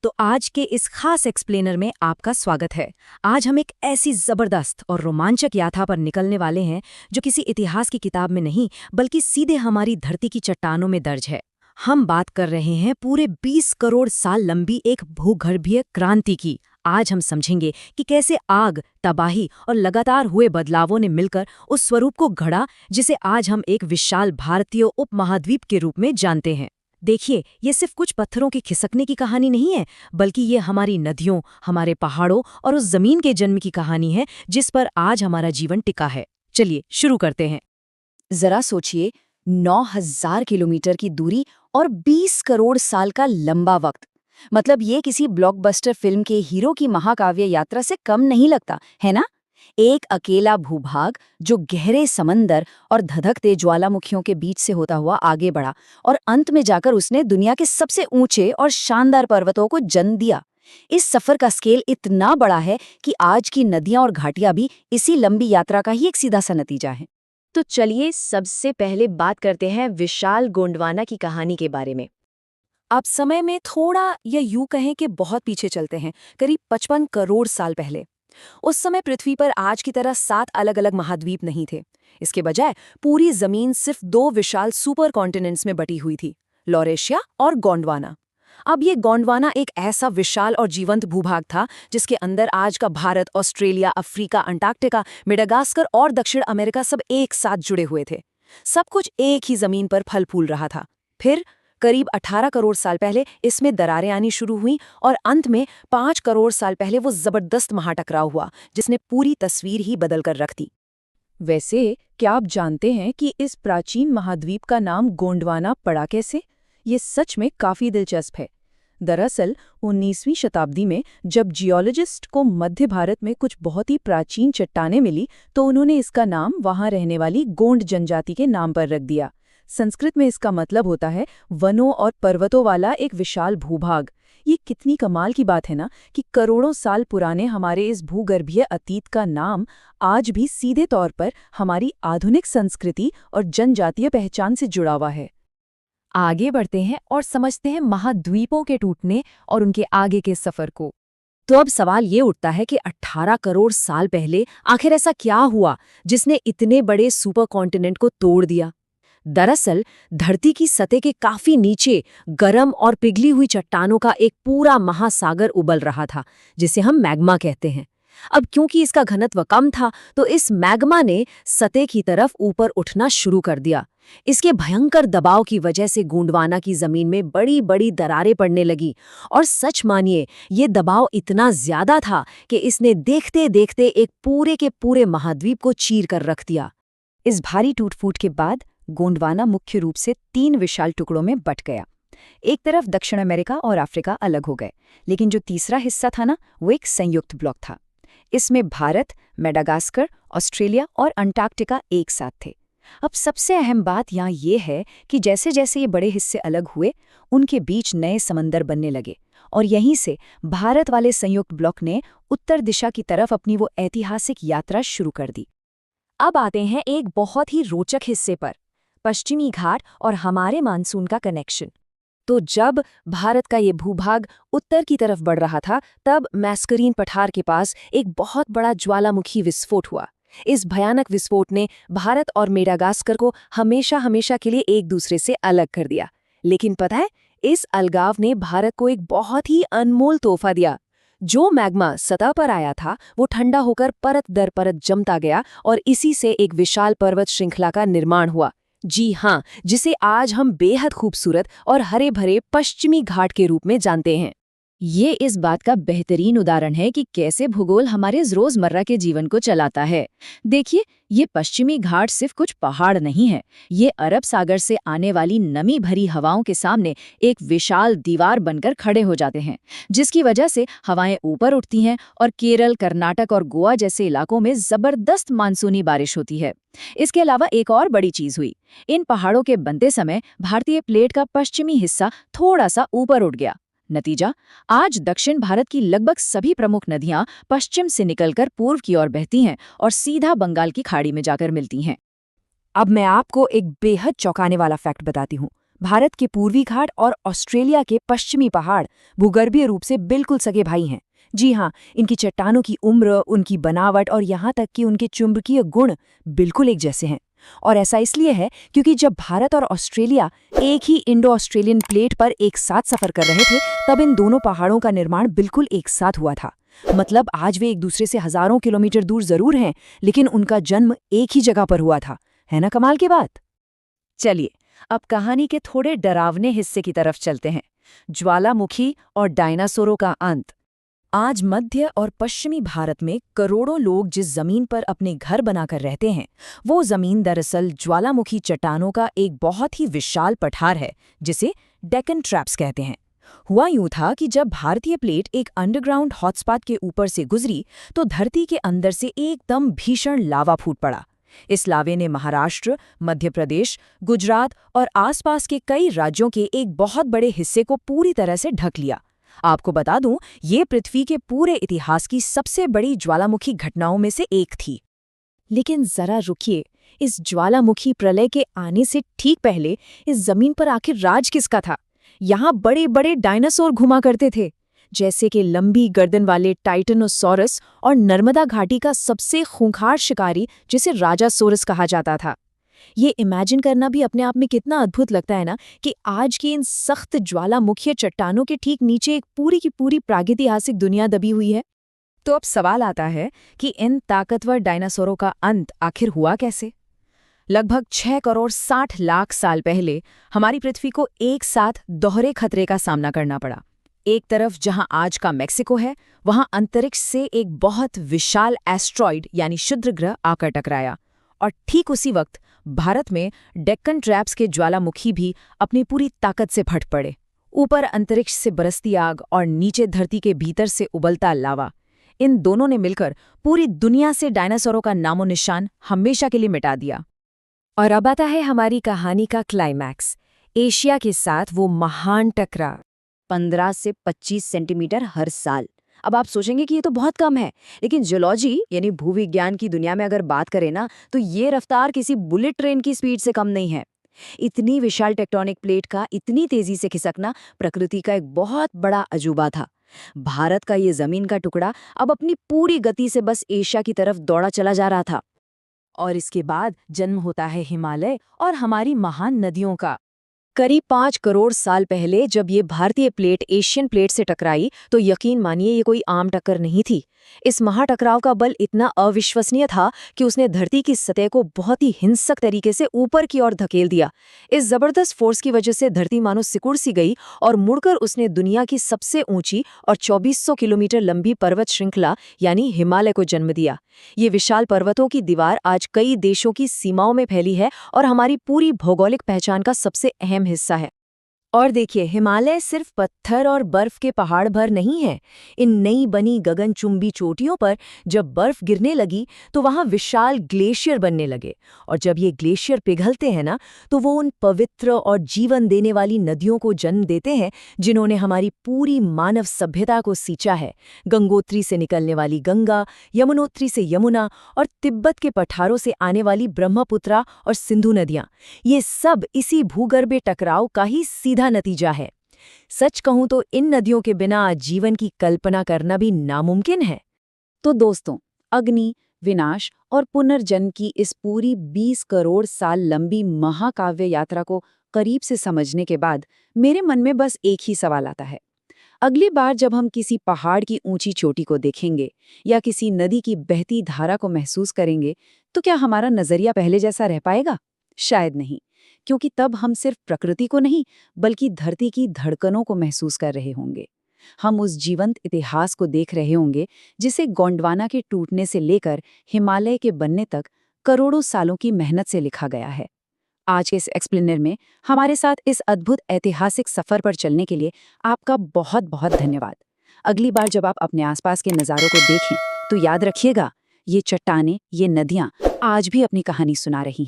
तो आज के इस खास एक्सप्लेनर में आपका स्वागत है। आज हम एक ऐसी जबरदस्त और रोमांचक यात्रा पर निकलने वाले हैं जो किसी इतिहास की किताब में नहीं बल्कि सीधे हमारी धरती की चट्टानों में दर्ज है। हम बात कर रहे हैं पूरे 20 करोड़ साल लंबी एक भूगर्भीय क्रांति की। आज हम समझेंगे कि कैसे आग, तबाही और लगातार हुए बदलावों ने मिलकर उस स्वरूप को गढ़ा जिसे आज हम एक विशाल भारतीय उपमहाद्वीप के रूप में जानते हैं। देखिए, ये सिर्फ कुछ पत्थरों के खिसकने की कहानी नहीं है, बल्कि ये हमारी नदियों, हमारे पहाड़ों और उस जमीन के जन्म की कहानी है जिस पर आज हमारा जीवन टिका है। चलिए शुरू करते हैं। जरा सोचिए, 9,000 किलोमीटर की दूरी और 20 करोड़ साल का लंबा वक्त। मतलब ये किसी ब्लॉकबस्टर फिल्म के हीरो की महाकाव्य यात्रा से कम नहीं लगता, है ना? एक अकेला भूभाग जो गहरे समंदर और धधकते ज्वालामुखियों के बीच से होता हुआ आगे बढ़ा और अंत में जाकर उसने दुनिया के सबसे ऊंचे और शानदार पर्वतों को जन्म दिया। इस सफर का स्केल इतना बड़ा है कि आज की नदियां और घाटियां भी इसी लंबी यात्रा का ही एक सीधा सा नतीजा है। तो चलिए सबसे पहले बात करते हैं विशाल गोंडवाना की कहानी के बारे में। आप समय में थोड़ा या यूं कहें कि बहुत पीछे चलते हैं, करीब 55 करोड़ साल पहले। उस समय पृथ्वी पर आज की तरह 7 अलग अलग महाद्वीप नहीं थे। इसके बजाय पूरी जमीन सिर्फ 2 विशाल सुपर कॉन्टिनेंट्स में बटी हुई थी, लॉरेशिया और गोंडवाना। अब ये गोंडवाना एक ऐसा विशाल और जीवंत भूभाग था जिसके अंदर आज का Bharat, Australia, Africa, Antarctica, Madagascar और दक्षिण अमेरिका सब एक साथ जुड़े हुए थे। सब कुछ एक ही जमीन पर फल फूल रहा था। फिर करीब 18 करोड़ साल पहले इसमें दरारें आनी शुरू हुई और अंत में 5 करोड़ साल पहले वो जबरदस्त महाटकराव हुआ जिसने पूरी तस्वीर ही बदल कर रख दी। वैसे क्या आप जानते हैं कि इस प्राचीन महाद्वीप का नाम गोंडवाना पड़ा कैसे? ये सच में काफी दिलचस्प है। दरअसल 19वीं शताब्दी में जब जियोलॉजिस्ट को मध्य भारत में कुछ बहुत ही प्राचीन चट्टानें मिली तो उन्होंने इसका नाम वहां रहने वाली गोंड जनजाति के नाम पर रख दिया। संस्कृत में इसका मतलब होता है वनों और पर्वतों वाला एक विशाल भूभाग। ये कितनी कमाल की बात है ना कि करोड़ों साल पुराने हमारे इस भूगर्भीय अतीत का नाम आज भी सीधे तौर पर हमारी आधुनिक संस्कृति और जनजातीय पहचान से जुड़ा हुआ है। आगे बढ़ते हैं और समझते हैं महाद्वीपों के टूटने और उनके आगे के सफर को। तो अब सवाल ये उठता है कि 18 करोड़ साल पहले आखिर ऐसा क्या हुआ जिसने इतने बड़े सुपर कॉन्टिनेंट को तोड़ दिया। दरअसल धरती की सतह के काफी नीचे गर्म और पिघली हुई चट्टानों का एक पूरा महासागर उबल रहा था जिसे हम मैग्मा कहते हैं। अब क्योंकि इसका घनत्व कम था तो इस मैग्मा ने सतह की तरफ ऊपर उठना शुरू कर दिया। इसके भयंकर दबाव की वजह से गोंडवाना की जमीन में बड़ी बड़ी दरारें पड़ने लगी और सच मानिए ये दबाव इतना ज्यादा था कि इसने देखते देखते एक पूरे के पूरे महाद्वीप को चीर कर रख दिया। इस भारी टूट-फूट के बाद गोंडवाना मुख्य रूप से 3 विशाल टुकड़ों में बट गया। एक तरफ दक्षिण अमेरिका और अफ्रीका अलग हो गए, लेकिन जो तीसरा हिस्सा था ना, वो एक संयुक्त ब्लॉक था। इसमें भारत, मेडागास्कर, ऑस्ट्रेलिया और अंटार्कटिका एक साथ थे। अब सबसे अहम बात यहाँ ये है कि जैसे जैसे ये बड़े हिस्से अलग हुए, उनके बीच नए समंदर बनने लगे और यहीं से भारत वाले संयुक्त ब्लॉक ने उत्तर दिशा की तरफ अपनी वो ऐतिहासिक यात्रा शुरू कर दी। अब आते हैं एक बहुत ही रोचक हिस्से पर, पश्चिमी घाट और हमारे मानसून का कनेक्शन। तो जब भारत का ये भूभाग उत्तर की तरफ बढ़ रहा था तब मैस्करीन पठार के पास एक बहुत बड़ा ज्वालामुखी विस्फोट हुआ। इस भयानक विस्फोट ने भारत और मेडागास्कर को हमेशा हमेशा के लिए एक दूसरे से अलग कर दिया। लेकिन पता है, इस अलगाव ने भारत को एक बहुत ही अनमोल तोहफा दिया। जो मैग्मा सतह पर आया था वो ठंडा होकर परत दर परत जमता गया और इसी से एक विशाल पर्वत श्रृंखला का निर्माण हुआ। जी हाँ, जिसे आज हम बेहद खूबसूरत और हरे भरे पश्चिमी घाट के रूप में जानते हैं। ये इस बात का बेहतरीन उदाहरण है कि कैसे भूगोल हमारे रोजमर्रा के जीवन को चलाता है। देखिए, ये पश्चिमी घाट सिर्फ कुछ पहाड़ नहीं है, ये अरब सागर से आने वाली नमी भरी हवाओं के सामने एक विशाल दीवार बनकर खड़े हो जाते हैं, जिसकी वजह से हवाएं ऊपर उठती हैं और केरल, कर्नाटक और गोवा जैसे इलाकों में जबरदस्त मानसूनी बारिश होती है। इसके अलावा एक और बड़ी चीज हुई, इन पहाड़ों के बनते समय भारतीय प्लेट का पश्चिमी हिस्सा थोड़ा सा ऊपर उठ गया। नतीजा, आज दक्षिण भारत की लगभग सभी प्रमुख नदियां पश्चिम से निकलकर पूर्व की ओर बहती हैं और सीधा बंगाल की खाड़ी में जाकर मिलती हैं। अब मैं आपको एक बेहद चौंकाने वाला फैक्ट बताती हूँ। भारत के पूर्वी घाट और ऑस्ट्रेलिया के पश्चिमी पहाड़ भूगर्भीय रूप से बिल्कुल सगे भाई हैं। जी हाँ, इनकी चट्टानों की उम्र, उनकी बनावट और यहाँ तक कि उनके चुंबकीय गुण बिल्कुल एक जैसे हैं। और ऐसा इसलिए है क्योंकि जब भारत और ऑस्ट्रेलिया एक ही इंडो ऑस्ट्रेलियन प्लेट पर एक साथ सफर कर रहे थे, तब इन दोनों पहाड़ों का निर्माण बिल्कुल एक साथ हुआ था। मतलब आज वे एक दूसरे से हजारों किलोमीटर दूर जरूर हैं, लेकिन उनका जन्म एक ही जगह पर हुआ था। है ना कमाल की बात? चलिए, अब कहानी के थोड़े डरावने हिस्से की तरफ चलते हैं, ज्वालामुखी और डायनासोरों का अंत। आज मध्य और पश्चिमी भारत में करोड़ों लोग जिस जमीन पर अपने घर बनाकर रहते हैं, वो जमीन दरअसल ज्वालामुखी चट्टानों का एक बहुत ही विशाल पठार है, जिसे डेक्कन ट्रैप्स कहते हैं। हुआ यूं था कि जब भारतीय प्लेट एक अंडरग्राउंड हॉटस्पॉट के ऊपर से गुजरी, तो धरती के अंदर से एकदम भीषण लावा फूट पड़ा। इस लावे ने महाराष्ट्र, मध्य प्रदेश, गुजरात और आसपास के कई राज्यों के एक बहुत बड़े हिस्से को पूरी तरह से ढक लिया। आपको बता दूं, ये पृथ्वी के पूरे इतिहास की सबसे बड़ी ज्वालामुखी घटनाओं में से एक थी। लेकिन जरा रुकिए, इस ज्वालामुखी प्रलय के आने से ठीक पहले इस जमीन पर आखिर राज किसका था? यहाँ बड़े बड़े डायनासोर घुमा करते थे, जैसे कि लंबी गर्दन वाले टाइटेनोसॉरस और नर्मदा घाटी का सबसे खूंखार शिकारी जिसे राजासोरस कहा जाता था। ये इमेजिन करना भी अपने आप में कितना अद्भुत लगता है ना, कि आज की इन सख्त ज्वालामुखी चट्टानों के ठीक नीचे एक पूरी की पूरी प्रागैतिहासिक दुनिया दबी हुई है। तो अब सवाल आता है कि इन ताकतवर डायनासोरों का अंत आखिर हुआ कैसे? लगभग 6 करोड़ 60 लाख साल पहले हमारी पृथ्वी को एक साथ दोहरे खतरे का सामना करना पड़ा। एक तरफ जहां आज का मेक्सिको है, वहां अंतरिक्ष से एक बहुत विशाल एस्ट्रॉइड यानी क्षुद्र ग्रह आकर टकराया, और ठीक उसी वक्त भारत में डेक्कन ट्रैप्स के ज्वालामुखी भी अपनी पूरी ताकत से फट पड़े। ऊपर अंतरिक्ष से बरसती आग और नीचे धरती के भीतर से उबलता लावा, इन दोनों ने मिलकर पूरी दुनिया से डायनासोरों का नामो निशान हमेशा के लिए मिटा दिया। और अब आता है हमारी कहानी का क्लाइमैक्स, एशिया के साथ वो महान टकराव। 15 से 25 सेंटीमीटर हर साल। अब आप सोचेंगे कि ये तो बहुत कम है, लेकिन जियोलॉजी यानी भूविज्ञान की दुनिया में अगर बात करें ना, तो ये रफ्तार किसी बुलेट ट्रेन की स्पीड से कम नहीं है। इतनी विशाल टेक्टोनिक प्लेट का इतनी तेजी से खिसकना प्रकृति का एक बहुत बड़ा अजूबा था। भारत का ये जमीन का टुकड़ा अब अपनी पूरी गति से बस एशिया की तरफ दौड़ा चला जा रहा था। और इसके बाद जन्म होता है हिमालय और हमारी महान नदियों का। करीब 5 करोड़ साल पहले जब ये भारतीय प्लेट एशियन प्लेट से टकराई, तो यकीन मानिए ये कोई आम टक्कर नहीं थी। इस महाटकराव का बल इतना अविश्वसनीय था कि उसने धरती की सतह को बहुत ही हिंसक तरीके से ऊपर की ओर धकेल दिया। इस जबरदस्त फोर्स की वजह से धरती मानो सिकुड़ सी गई और मुड़कर उसने दुनिया की सबसे ऊंची और 2400 किलोमीटर लंबी पर्वत श्रृंखला यानी हिमालय को जन्म दिया। ये विशाल पर्वतों की दीवार आज कई देशों की सीमाओं में फैली है और हमारी पूरी भौगोलिक पहचान का सबसे अहम हिस्सा है। और देखिए, हिमालय सिर्फ पत्थर और बर्फ के पहाड़ भर नहीं है। इन नई बनी गगनचुंबी चोटियों पर जब बर्फ गिरने लगी, तो वहां विशाल ग्लेशियर बनने लगे, और जब ये ग्लेशियर पिघलते हैं ना, तो वो उन पवित्र और जीवन देने वाली नदियों को जन्म देते हैं जिन्होंने हमारी पूरी मानव सभ्यता को सींचा है। गंगोत्री से निकलने वाली गंगा, यमुनोत्री से यमुना और तिब्बत के पठारों से आने वाली ब्रह्मपुत्रा और सिंधु नदियां, ये सब इसी भूगर्भीय टकराव का ही सीधा नतीजा है। सच कहूं तो इन नदियों के बिना जीवन की कल्पना करना भी नामुमकिन है। तो दोस्तों, अग्नि, विनाश और पुनर्जन्म की इस पूरी 20 करोड़ साल लंबी महाकाव्य यात्रा को करीब से समझने के बाद मेरे मन में बस एक ही सवाल आता है। अगली बार जब हम किसी पहाड़ की ऊंची चोटी को देखेंगे या किसी नदी की बहती धारा को महसूस करेंगे, तो क्या हमारा नजरिया पहले जैसा रह पाएगा? शायद नहीं, क्योंकि तब हम सिर्फ प्रकृति को नहीं, बल्कि धरती की धड़कनों को महसूस कर रहे होंगे। हम उस जीवंत इतिहास को देख रहे होंगे जिसे गोंडवाना के टूटने से लेकर हिमालय के बनने तक करोड़ों सालों की मेहनत से लिखा गया है। आज के इस एक्सप्लेनर में हमारे साथ इस अद्भुत ऐतिहासिक सफर पर चलने के लिए आपका बहुत बहुत धन्यवाद। अगली बार जब आप अपने आसपास के नज़ारों को देखें, तो याद रखिएगा, ये चट्टानें, ये नदियां आज भी अपनी कहानी सुना रही हैं।